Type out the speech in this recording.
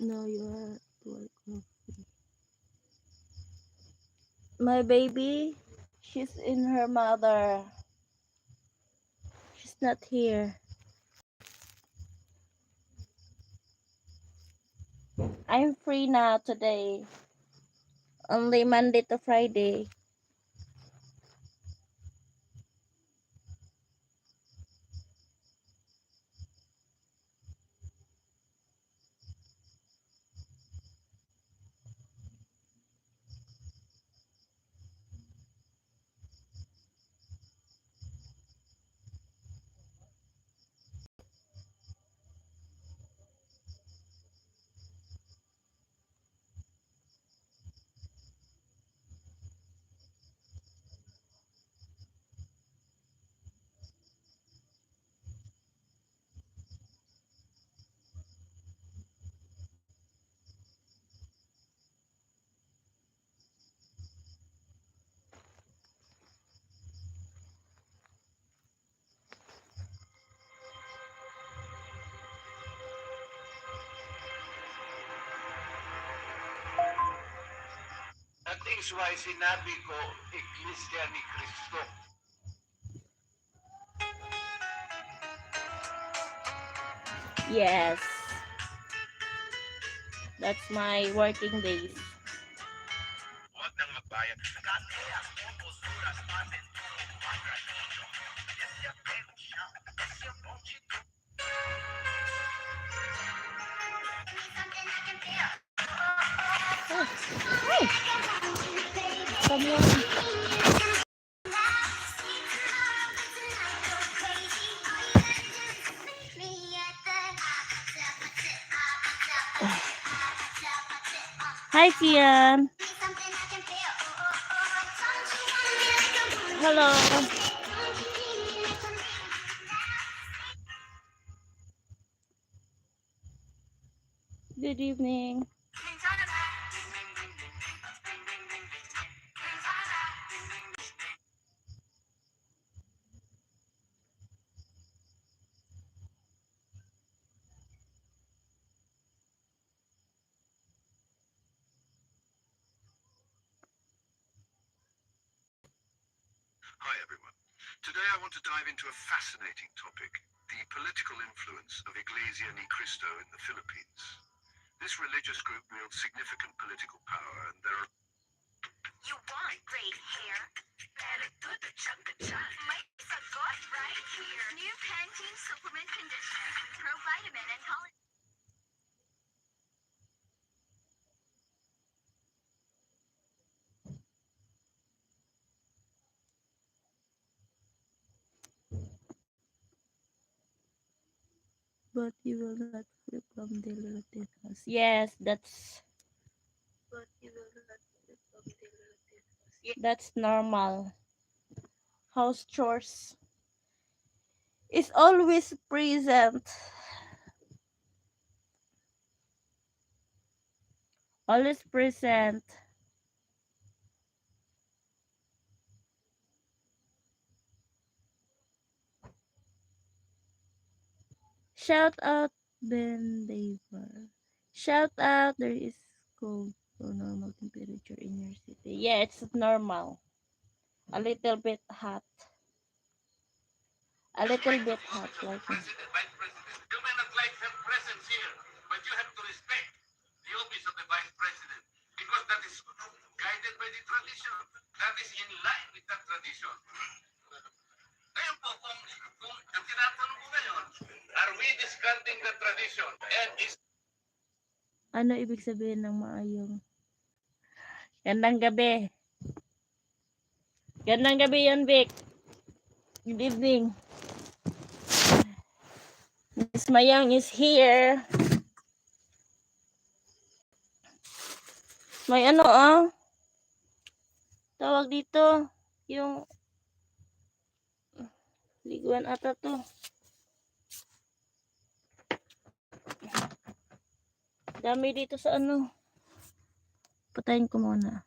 No, you are at work. My baby, she's in her mother. She's not here. I'm free now today. Only Monday to Friday. That is why sinabi ko, Iglesia ni Cristo. Yes. That's my working days. Huwag nang magbayad. Hey, someone. Hi, Kian. Hello. Good evening. Hi everyone. Today I want to dive into a fascinating topic, the political influence of Iglesia ni Cristo in the Philippines. This religious group wields significant political power and there are... You want great hair? May sagot right here. New Pantene Supplement Conditioner. Pro-vitamin and collagen. But you will not flip from the relative house. Yes, that's... But you will not flip from the relative house. That's normal. House chores is always present. Always present. Shout out Ben Daver. Shout out, there is cold or normal temperature in your city. Yeah, it's normal. A little bit hot. A little bit hot. Like President, Vice President. You may not like her presence here, but you have to respect the office of the Vice President because that is guided by the tradition. That is in line with that tradition. Ngayon po, kung ang tinatanong ko ngayon, are we discarding the tradition? And is... ano ibig sabihin ng maayong? Gandang gabi. Gandang gabi yan, Vic. Good evening. Miss Mayang is here. May ano tawag dito, yung liguan ata to. Dami dito sa ano. Patayin ko muna.